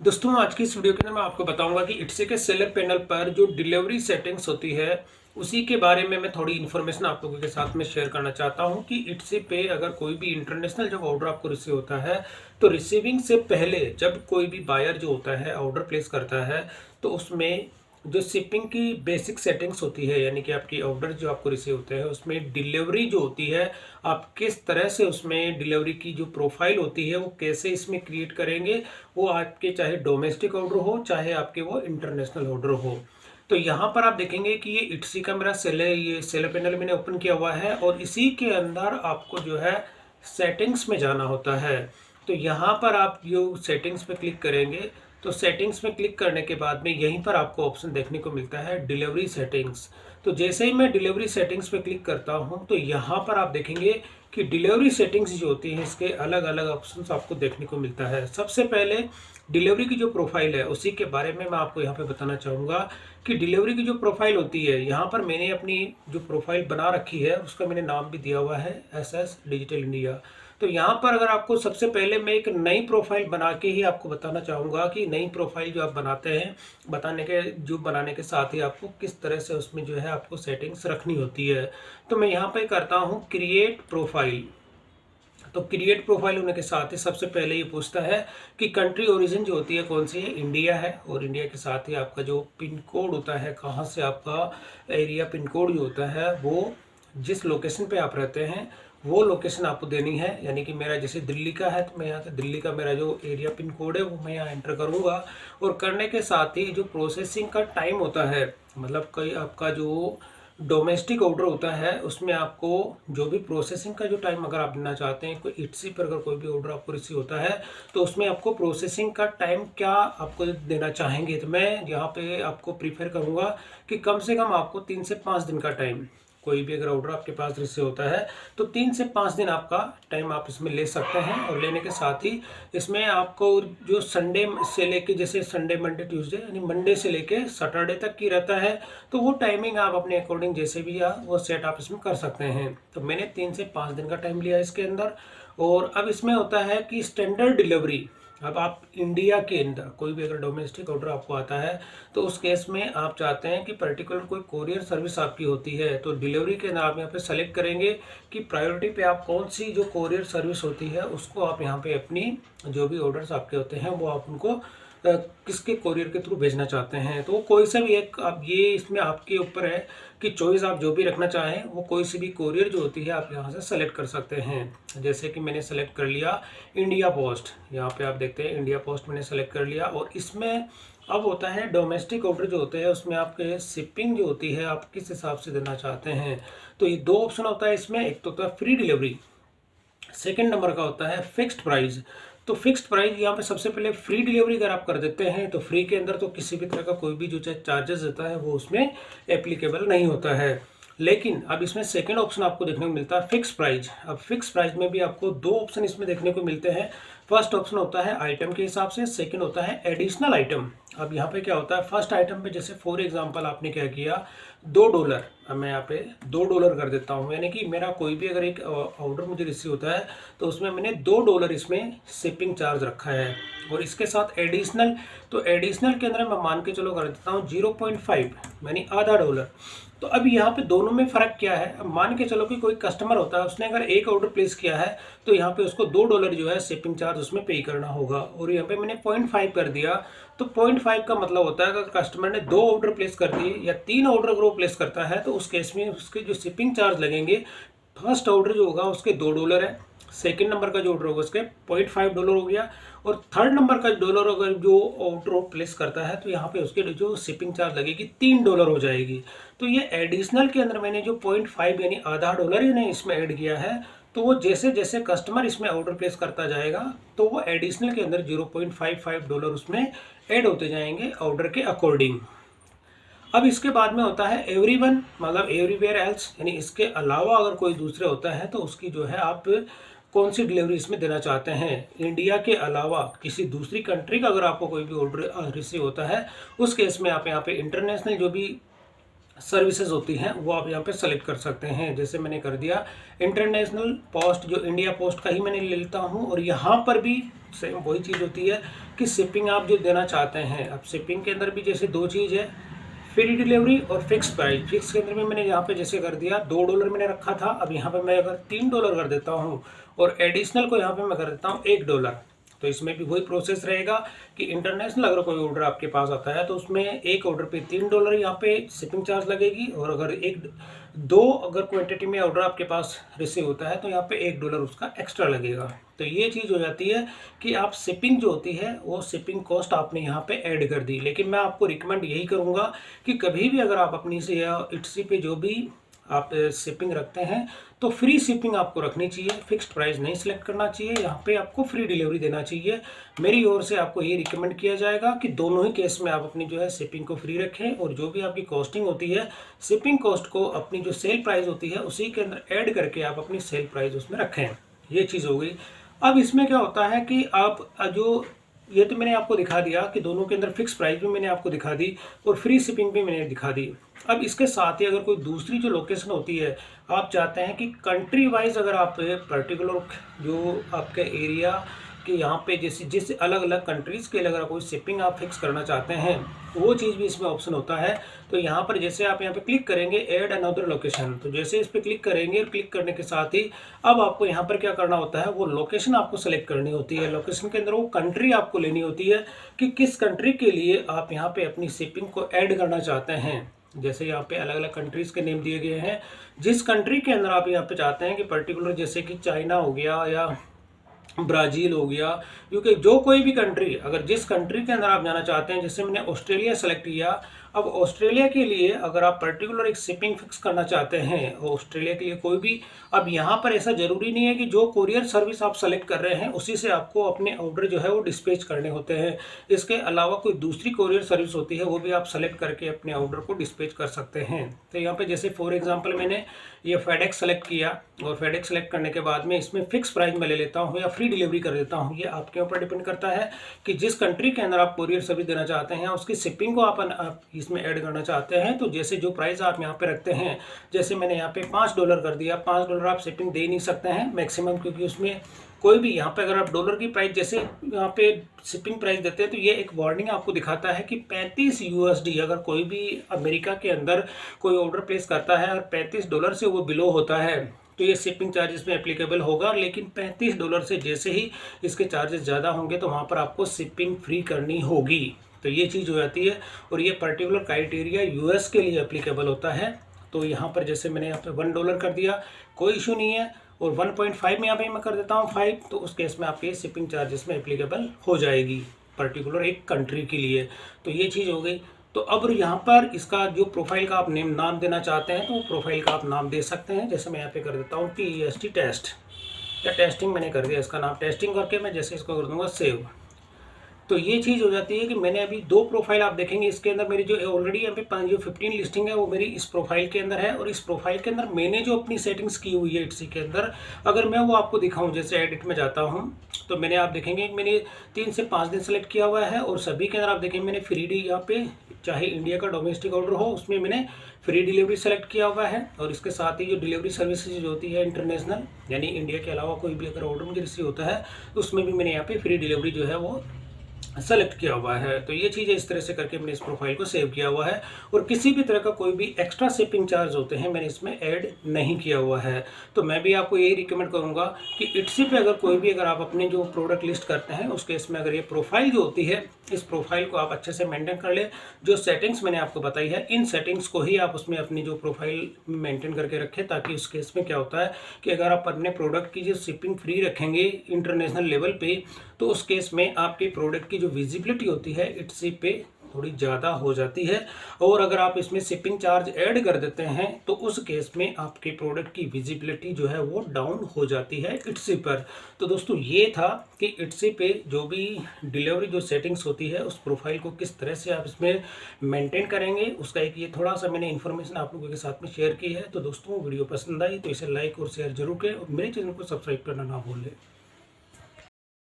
दोस्तों आज की इस वीडियो के अंदर मैं आपको बताऊंगा कि इट्सी के सेलर पैनल पर जो डिलीवरी सेटिंग्स होती है उसी के बारे में मैं थोड़ी इन्फॉर्मेशन आप लोगों के साथ में शेयर करना चाहता हूं कि इट्सी पे अगर कोई भी इंटरनेशनल जब ऑर्डर आपको रिसीव होता है तो रिसीविंग से पहले जब कोई भी बायर जो होता है ऑर्डर प्लेस करता है तो उसमें जो शिपिंग की बेसिक सेटिंग्स होती है यानी कि आपकी ऑर्डर जो आपको रिसीव होते हैं उसमें डिलीवरी जो होती है आप किस तरह से उसमें डिलीवरी की जो प्रोफाइल होती है वो कैसे इसमें क्रिएट करेंगे। वो आपके चाहे डोमेस्टिक ऑर्डर हो चाहे आपके वो इंटरनेशनल ऑर्डर हो। तो यहाँ पर आप देखेंगे कि ये इट्सी का मेरा ये सेलर पैनल मैंने ओपन किया हुआ है और इसी के अंदर आपको जो है सेटिंग्स में जाना होता है। तो यहाँ पर आप जो सेटिंग्स पे क्लिक करेंगे तो सेटिंग्स में क्लिक करने के बाद में यहीं पर आपको ऑप्शन देखने को मिलता है डिलीवरी सेटिंग्स। तो जैसे ही मैं डिलीवरी सेटिंग्स पे क्लिक करता हूं तो यहाँ पर आप देखेंगे कि डिलीवरी सेटिंग्स जो होती है इसके अलग अलग ऑप्शंस आपको देखने को मिलता है। सबसे पहले डिलीवरी की जो प्रोफाइल है उसी के बारे में मैं आपको यहाँ पे बताना चाहूँगा कि डिलीवरी की जो प्रोफाइल होती है यहाँ पर मैंने अपनी जो प्रोफाइल बना रखी है उसका मैंने नाम भी दिया हुआ है SS डिजिटल इंडिया। तो यहाँ पर अगर आपको सबसे पहले मैं एक नई प्रोफाइल बना के ही आपको बताना चाहूँगा कि नई प्रोफाइल जो आप बनाते हैं बनाने के साथ ही आपको किस तरह से उसमें जो है आपको सेटिंग्स रखनी होती है। तो मैं यहाँ पे करता हूँ क्रिएट प्रोफाइल। तो क्रिएट प्रोफाइल होने के साथ ही सबसे पहले ये पूछता है कि कंट्री ओरिजिन जो होती है कौन सी है, इंडिया है। और इंडिया के साथ ही आपका जो पिन कोड होता है कहाँ से आपका एरिया पिन कोड जो होता है वो जिस लोकेशन पे आप रहते हैं वो लोकेशन आपको देनी है। यानी कि मेरा जैसे दिल्ली का है तो मैं यहाँ से दिल्ली का मेरा जो एरिया पिन कोड है वो मैं यहाँ एंटर करूँगा। और करने के साथ ही जो प्रोसेसिंग का टाइम होता है मतलब कोई आपका जो डोमेस्टिक ऑर्डर होता है उसमें आपको जो भी प्रोसेसिंग का जो टाइम अगर आप देना चाहते हैं कोई इट्सी पर अगर कोई भी ऑर्डर आपको रिसीव होता है तो उसमें आपको प्रोसेसिंग का टाइम क्या आपको देना चाहेंगे। तो मैं यहाँ पे आपको प्रीफर करूँगा कि कम से कम आपको 3 से 5 दिन का टाइम, कोई भी अगर ऑर्डर आपके पास रिसीव होता है तो 3 से 5 दिन आपका टाइम आप इसमें ले सकते हैं। और लेने के साथ ही इसमें आपको जो संडे से लेके जैसे संडे मंडे ट्यूसडे यानी मंडे से लेके सैटरडे तक की रहता है तो वो टाइमिंग आप अपने अकॉर्डिंग जैसे भी वो सेट आप इसमें कर सकते हैं। तो मैंने 3 से 5 दिन का टाइम लिया इसके अंदर। और अब इसमें होता है कि स्टैंडर्ड डिलीवरी। अब आप इंडिया के अंदर कोई भी अगर डोमेस्टिक ऑर्डर आपको आता है तो उस केस में आप चाहते हैं कि पर्टिकुलर कोई कोरियर सर्विस आपकी होती है तो डिलीवरी के अंदर आप यहाँ पे सेलेक्ट करेंगे कि प्रायोरिटी पे आप कौन सी जो कोरियर सर्विस होती है उसको आप यहाँ पे अपनी जो भी ऑर्डर्स आपके होते हैं वो आप उनको किसके कोरियर के थ्रू भेजना चाहते हैं। तो कोई सा भी एक अब ये इसमें आपके ऊपर है कि चॉइस आप जो भी रखना चाहें वो कोई सी भी कोरियर जो होती है आप यहाँ से सेलेक्ट कर सकते हैं। जैसे कि मैंने सेलेक्ट कर लिया इंडिया पोस्ट, यहाँ पे आप देखते हैं इंडिया पोस्ट मैंने सेलेक्ट कर लिया। और इसमें अब होता है डोमेस्टिक ऑर्डर जो होते हैं उसमें आपके शिपिंग जो होती है आप किस हिसाब से देना चाहते हैं। तो ये 2 ऑप्शन होता है इसमें, एक तो होता है फ्री डिलीवरी, सेकंड नंबर का होता है फिक्स्ड प्राइस। तो फिक्स्ड प्राइस यहाँ पे सबसे पहले फ्री डिलीवरी अगर आप कर देते हैं तो फ्री के अंदर तो किसी भी तरह का कोई भी जो चार्जेस देता है वो उसमें एप्लीकेबल नहीं होता है। लेकिन अब इसमें सेकंड ऑप्शन आपको देखने को मिलता है फिक्स प्राइस। अब फिक्स प्राइस में भी आपको 2 ऑप्शन इसमें देखने को मिलते हैं। फर्स्ट ऑप्शन होता है आइटम के हिसाब से, सेकंड होता है एडिशनल आइटम। अब यहाँ पे क्या होता है फर्स्ट आइटम पे जैसे फॉर एग्जांपल आपने क्या किया $2, अब मैं यहाँ पे $2 कर देता हूँ। यानी कि मेरा कोई भी अगर एक ऑर्डर मुझे रिसीव होता है तो उसमें मैंने $2 इसमें शिपिंग चार्ज रखा है। और इसके साथ एडिशनल, तो एडिशनल के अंदर मैं मान के चलो कर देता हूँ 0.5 यानी आधा डॉलर। तो अब यहाँ पे दोनों में फ़र्क क्या है, अब मान के चलो कि कोई कस्टमर होता है उसने अगर एक ऑर्डर प्लेस किया है तो यहाँ पे उसको $2 जो है शिपिंग चार्ज उसमें पे करना होगा। और यहाँ पे मैंने 0.5 कर दिया तो 0.5 का मतलब होता है अगर कस्टमर ने 2 ऑर्डर प्लेस कर दिए या 3 ऑर्डर अगर वो प्लेस करता है तो उस केस में उसके जो शिपिंग चार्ज लगेंगे, फर्स्ट ऑर्डर जो होगा उसके $2 है, सेकंड नंबर का जो ऑर्डर होगा उसके $0.5 हो गया, और थर्ड नंबर का डॉलर अगर जो ऑर्डर प्लेस करता है तो यहाँ पे उसके जो शिपिंग चार्ज लगेगी $3 हो जाएगी। तो ये एडिशनल के अंदर मैंने जो 0.5 यानी आधा डॉलर ही नहीं इसमें ऐड किया है। तो वो जैसे जैसे कस्टमर इसमें ऑर्डर प्लेस करता जाएगा तो वो एडिशनल के अंदर $0.55 उसमें ऐड होते जाएंगे ऑर्डर के अकॉर्डिंग। अब इसके बाद में होता है एवरीवन मतलब एवरीवेयर एल्स, यानी इसके अलावा अगर कोई दूसरे होता है तो उसकी जो है आप कौन सी डिलीवरी इसमें देना चाहते हैं। इंडिया के अलावा किसी दूसरी कंट्री का अगर आपको कोई भी ऑर्डर रिसीव होता है उस केस में आप यहाँ पे इंटरनेशनल जो भी सर्विसेज होती हैं वो आप यहाँ पे सेलेक्ट कर सकते हैं। जैसे मैंने कर दिया इंटरनेशनल पोस्ट, जो इंडिया पोस्ट का ही मैंने ले लेता हूँ। और यहाँ पर भी सेम वही चीज़ होती है कि शिपिंग आप जो देना चाहते हैं। अब शिपिंग के अंदर भी जैसे दो चीज़ है, फ्री डिलीवरी और फिक्स प्राइस। फिक्स के अंदर में मैंने यहाँ पे जैसे कर दिया $2 मैंने रखा था, अब यहाँ पे मैं अगर $3 कर देता हूँ और एडिशनल को यहाँ पे मैं कर देता हूँ $1, तो इसमें भी वही प्रोसेस रहेगा कि इंटरनेशनल अगर कोई ऑर्डर आपके पास आता है तो उसमें एक ऑर्डर पे $3 यहाँ पे शिपिंग चार्ज लगेगी, और अगर अगर क्वांटिटी में ऑर्डर आपके पास रिसीव होता है तो यहाँ पे $1 उसका एक्स्ट्रा लगेगा। तो ये चीज़ हो जाती है कि आप शिपिंग जो होती है वो शिपिंग कॉस्ट आपने यहाँ पे ऐड कर दी। लेकिन मैं आपको रिकमेंड यही करूँगा कि कभी भी अगर आप अपनी से या इट्सी पे जो भी आप शिपिंग रखते हैं तो फ्री शिपिंग आपको रखनी चाहिए, फिक्स्ड प्राइस नहीं सिलेक्ट करना चाहिए, यहाँ पे आपको फ्री डिलीवरी देना चाहिए। मेरी ओर से आपको ये रिकमेंड किया जाएगा कि दोनों ही केस में आप अपनी जो है शिपिंग को फ्री रखें, और जो भी आपकी कॉस्टिंग होती है शिपिंग कॉस्ट को अपनी जो सेल प्राइस होती है उसी के अंदर ऐड करके आप अपनी सेल प्राइस उसमें रखें। ये चीज़ हो गई। अब इसमें क्या होता है कि आप जो ये तो मैंने आपको दिखा दिया कि दोनों के अंदर फिक्स प्राइस भी मैंने आपको दिखा दी और फ्री शिपिंग भी मैंने दिखा दी। अब इसके साथ ही अगर कोई दूसरी जो लोकेशन होती है, आप चाहते हैं कि कंट्री वाइज अगर आप पर्टिकुलर जो आपके एरिया कि यहाँ पे जिस अलग अलग कंट्रीज़ के लिए अगर कोई शिपिंग आप फिक्स करना चाहते हैं, वो चीज़ भी इसमें ऑप्शन होता है। तो यहाँ पर जैसे आप यहाँ पे क्लिक करेंगे ऐड अनदर लोकेशन, तो जैसे इस पर क्लिक करेंगे, क्लिक करने के साथ ही अब आपको यहाँ पर क्या करना होता है, वो लोकेशन आपको सेलेक्ट करनी होती है। लोकेशन के अंदर वो कंट्री आपको लेनी होती है कि किस कंट्री के लिए आप यहाँ पे अपनी शिपिंग को ऐड करना चाहते हैं। जैसे यहाँ पे अलग अलग कंट्रीज़ के नेम दिए गए हैं, जिस कंट्री के अंदर आप यहाँ पे चाहते हैं कि पर्टिकुलर जैसे कि चाइना हो गया या ब्राज़ील हो गया, क्योंकि जो कोई भी कंट्री अगर जिस कंट्री के अंदर आप जाना चाहते हैं, जैसे मैंने ऑस्ट्रेलिया सेलेक्ट किया। अब ऑस्ट्रेलिया के लिए अगर आप पर्टिकुलर एक शिपिंग फिक्स करना चाहते हैं ऑस्ट्रेलिया के लिए कोई भी, अब यहाँ पर ऐसा ज़रूरी नहीं है कि जो कोरियर सर्विस आप सेलेक्ट कर रहे हैं उसी से आपको अपने ऑर्डर जो है वो डिस्पैच करने होते हैं। इसके अलावा कोई दूसरी कोरियर सर्विस होती है वो भी आप सेलेक्ट करके अपने ऑर्डर को डिस्पैच कर सकते हैं। तो यहाँ पे जैसे फॉर एग्जांपल मैंने ये फेडेक्स सेलेक्ट किया, और फेडेक्स सेलेक्ट करने के बाद में इसमें फिक्स प्राइस में ले लेता हूँ या फ्री डिलीवरी कर देता हूँ। ये आपके ऊपर डिपेंड करता है कि जिस कंट्री के अंदर आप कोरियर सर्विस देना चाहते हैं उसकी शिपिंग को आप इसमें ऐड करना चाहते हैं। तो जैसे जो प्राइस आप यहाँ पे रखते हैं, जैसे मैंने यहाँ पे $5 कर दिया। $5 आप शिपिंग दे नहीं सकते हैं मैक्सिमम, क्योंकि उसमें कोई भी यहाँ पे अगर आप डॉलर की प्राइस जैसे यहाँ पे शिपिंग प्राइस देते हैं तो ये एक वार्निंग आपको दिखाता है कि $35 अगर कोई भी अमेरिका के अंदर कोई ऑर्डर प्लेस करता है और $35 से वो बिलो होता है तो ये शिपिंग चार्जेस में एप्लीकेबल होगा। लेकिन $35 से जैसे ही इसके चार्जेस ज़्यादा होंगे तो वहाँ पर आपको शिपिंग फ्री करनी होगी। तो ये चीज़ हो जाती है, और ये पर्टिकुलर क्राइटेरिया यूएस के लिए एप्लीकेबल होता है। तो यहाँ पर जैसे मैंने यहाँ पे $1 कर दिया, कोई इशू नहीं है, और 1.5 में यहाँ पे मैं कर देता हूँ 5, तो उस केस में आपके शिपिंग चार्जेस में एप्लीकेबल हो जाएगी पर्टिकुलर एक कंट्री के लिए। तो ये चीज़ हो गई। तो अब यहाँ पर इसका जो प्रोफाइल का आप नाम देना चाहते हैं तो वो प्रोफाइल का आप नाम दे सकते हैं। जैसे मैं यहाँ पे कर देता हूँ TEST टेस्ट, या टेस्टिंग मैंने कर दिया, इसका नाम टेस्टिंग करके मैं जैसे इसको कर दूंगा सेव। तो ये चीज़ हो जाती है कि मैंने अभी 2 प्रोफाइल आप देखेंगे इसके अंदर मेरी जो ऑलरेडी यहाँ पे जो 15 लिस्टिंग है वो मेरी इस प्रोफाइल के अंदर है, और इस प्रोफाइल के अंदर मैंने जो अपनी सेटिंग्स की हुई है इट्सी के अंदर, अगर मैं वो आपको दिखाऊं, जैसे एडिट में जाता हूँ तो मैंने आप देखेंगे मैंने 3 से 5 दिन सेलेक्ट किया हुआ है, और सभी के अंदर आप देखेंगे मैंने फ्री यहाँ पे चाहे इंडिया का डोमेस्टिक ऑर्डर हो उसमें मैंने फ्री डिलीवरी सेलेक्ट किया हुआ है। और इसके साथ ही जो डिलीवरी सर्विसेज जो होती है इंटरनेशनल, यानी इंडिया के अलावा कोई भी अगर ऑर्डर मुझे रिसीव होता है तो उसमें भी मैंने यहाँ पे फ्री डिलीवरी जो है वो सेलेक्ट किया हुआ है। तो ये चीज़ें इस तरह से करके मैंने इस प्रोफाइल को सेव किया हुआ है, और किसी भी तरह का कोई भी एक्स्ट्रा शिपिंग चार्ज होते हैं मैंने इसमें ऐड नहीं किया हुआ है। तो मैं भी आपको यही रिकमेंड करूंगा कि इट्सी पे अगर कोई भी अगर आप अपने जो प्रोडक्ट लिस्ट करते हैं उस केस में अगर ये प्रोफाइल जो होती है इस प्रोफाइल को आप अच्छे से मेंटेन कर ले। जो सेटिंग्स मैंने आपको बताई है इन सेटिंग्स को ही आप उसमें अपनी जो प्रोफाइल मेंटेन करके रखें, ताकि उस केस में क्या होता है कि अगर आप अपने प्रोडक्ट की जो शिपिंग फ्री रखेंगे इंटरनेशनल लेवल पे, तो उस केस में आपके प्रोडक्ट की जो विजिबिलिटी होती है इट्सी पे थोड़ी ज़्यादा हो जाती है। और अगर आप इसमें शिपिंग चार्ज ऐड कर देते हैं तो उस केस में आपके प्रोडक्ट की विजिबिलिटी जो है वो डाउन हो जाती है इट्सी पर। तो दोस्तों ये था कि इट्सी पे जो भी डिलीवरी जो सेटिंग्स होती है उस प्रोफाइल को किस तरह से आप इसमें मेंटेन करेंगे, उसका एक ये थोड़ा सा मैंने इन्फॉर्मेशन आप लोगों के साथ में शेयर की है। तो दोस्तों वीडियो पसंद आई तो इसे लाइक और शेयर जरूर करें, और मेरे चैनल को सब्सक्राइब करना ना भूलें।